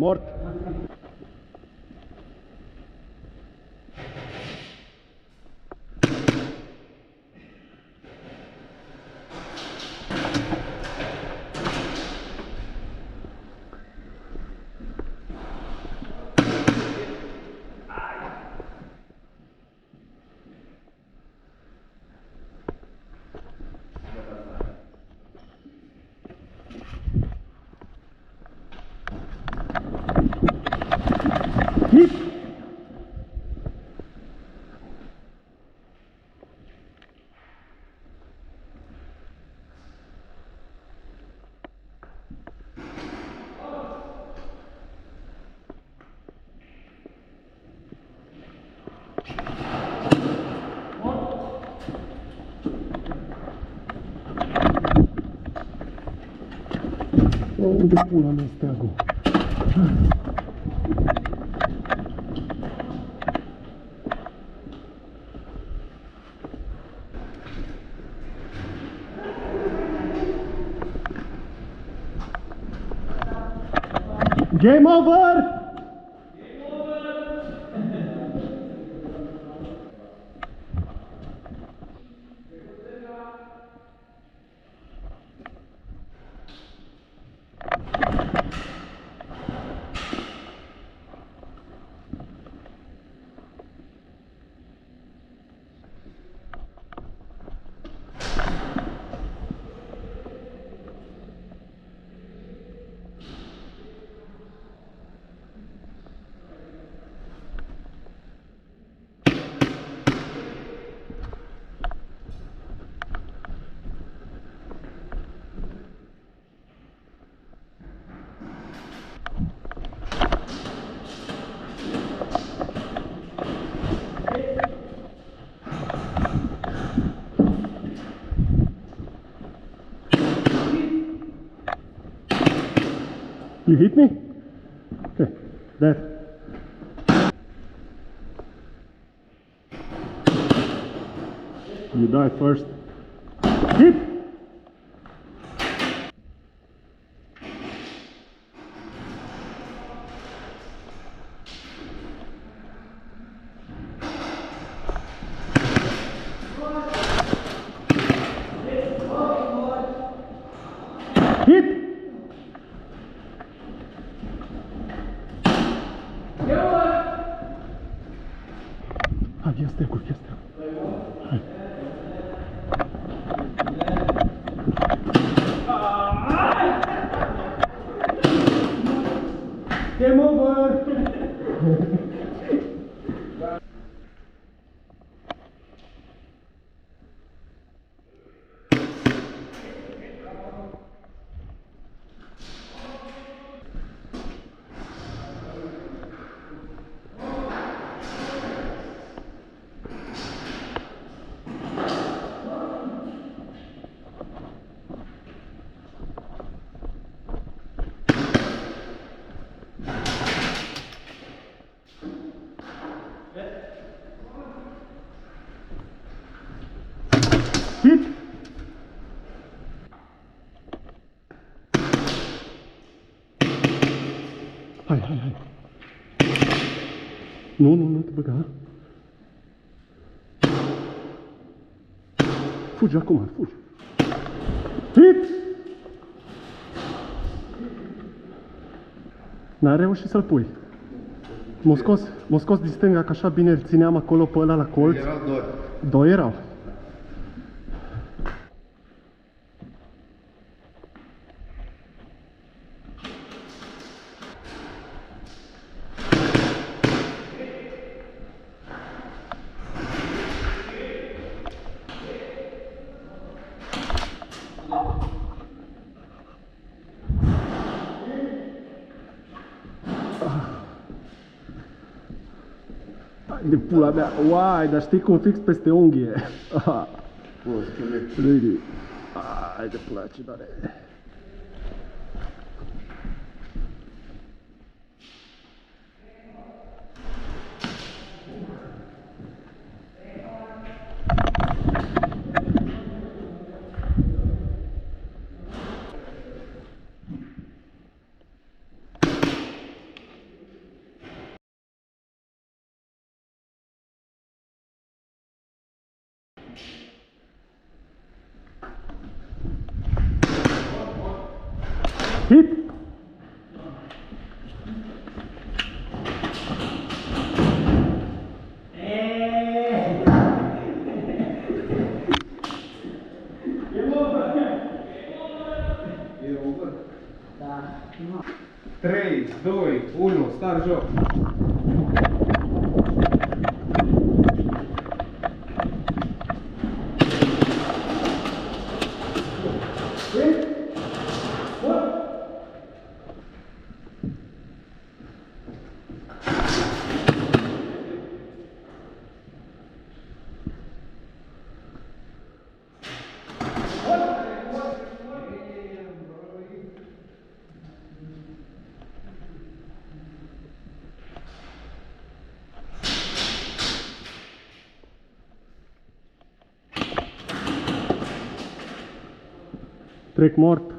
Mort. Hit! Unde pula mea steagul? Game over! You hit me? Okay, that. You die first. Hit! Hit! Hai, ia stai cu chestia. Hai. Game over! Hit! Hai, hai, hai. Nu te băga. Fugi acum, fugi. Hit! N-a reușit să-l pui. M-a scos din stânga, că așa bine îl țineam acolo pe ăla la colț. Erau doi. Doi erau. De pula mea, uai, dar știi cum fix peste unghie. Really? Ai de pula, ce doare. Hit! Trei, doi, unu, start joc! Trec mort.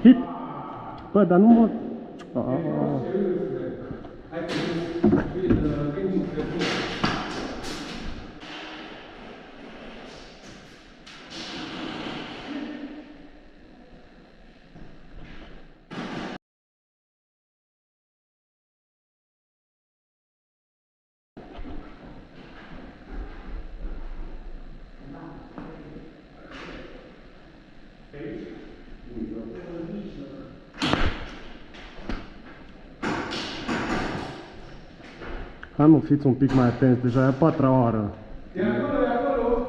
Hit! Bă, dar nu mă... Hai mă, fiți un pic mai atenți, deja e a patra oară. E acolo, e acolo!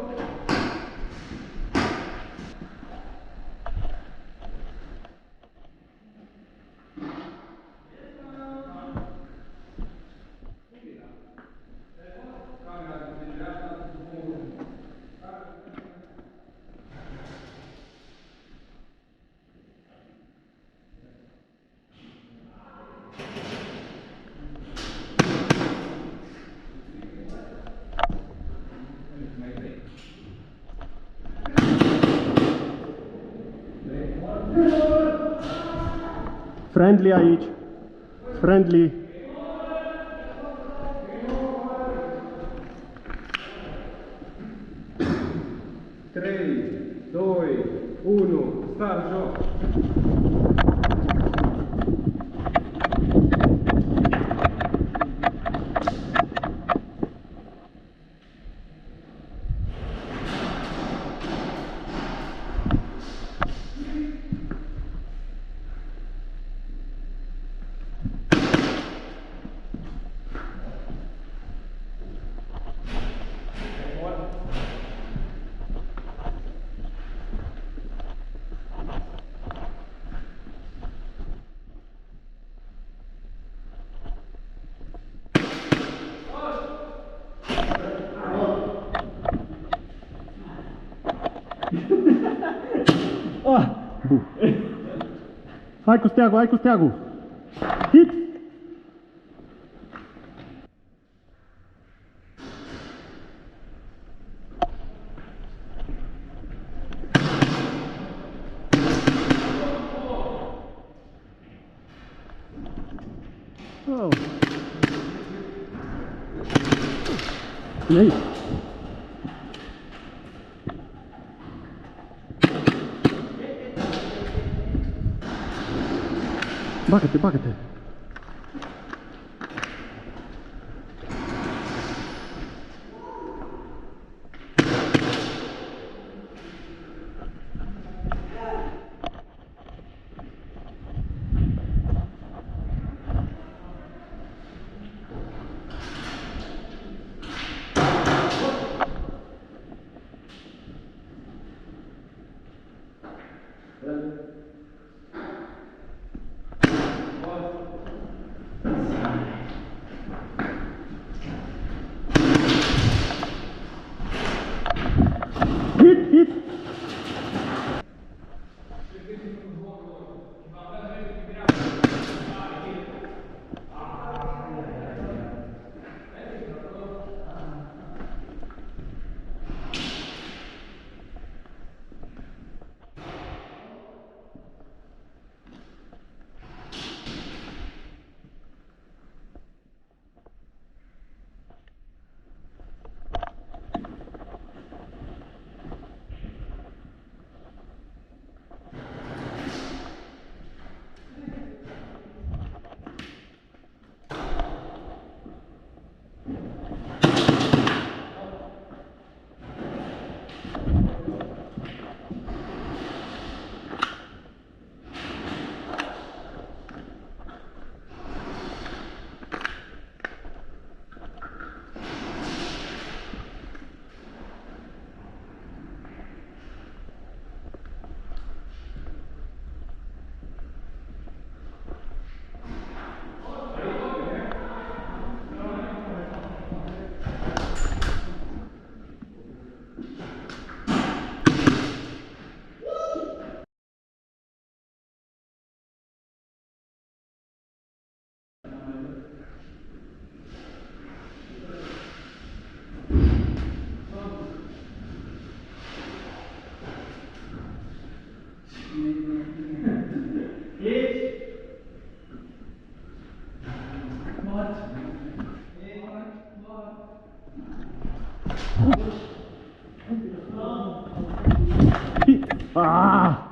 Friendly aici. Friendly. Trei, doi, unu, start joc! Hai cu steagul, hai cu steagul. Hit! Oh. E aici. Bagă-te, bagă-te. Ah!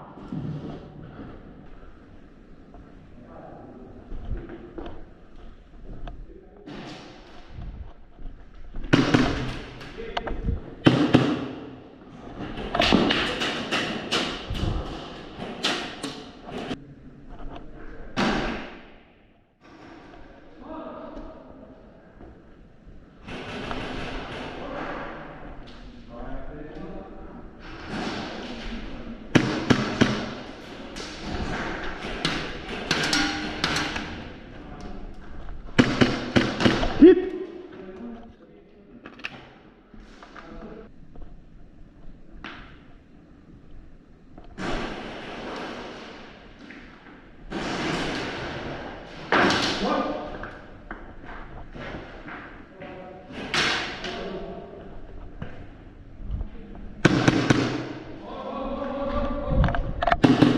Hit!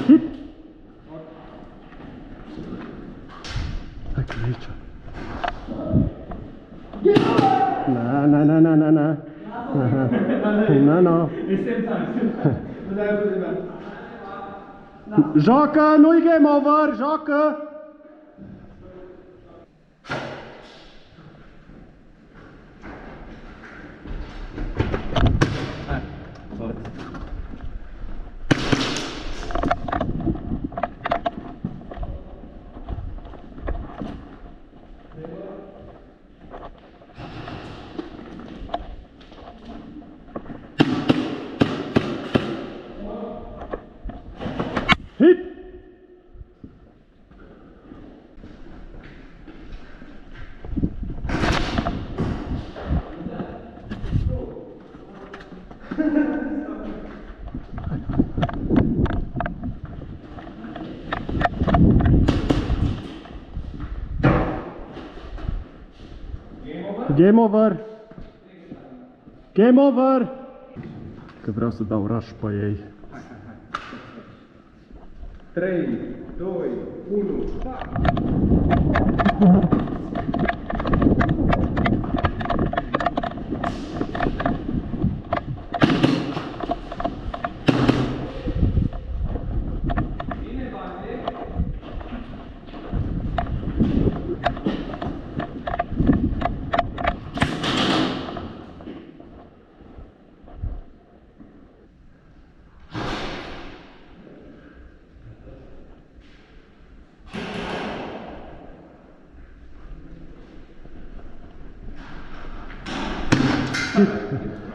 Hit! Hai că e aici. Na, na, na, na, na, na. Na, na. Joacă, nu-i game over, joacă! Hit! Game over! Game over! Că vreau să dau rush pe ei. 3, 2, 1, start!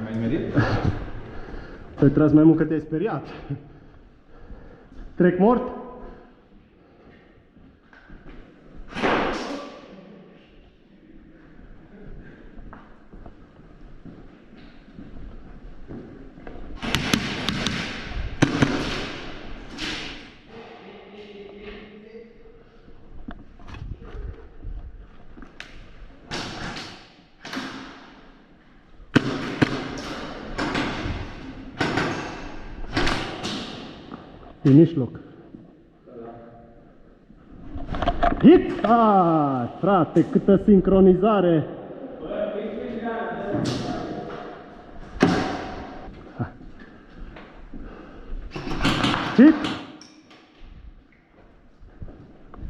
Mai merit? Păi tras mai mult că te-ai speriat. Trec mort? În mijloc. Hit! Ah, frate, câtă sincronizare! Hit!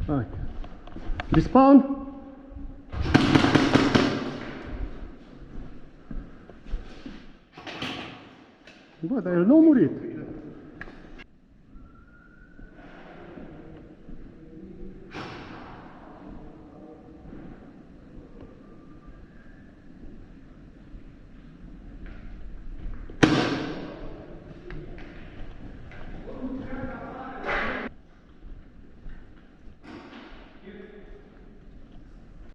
Hai. Respawn! Bă, dar el nu a murit.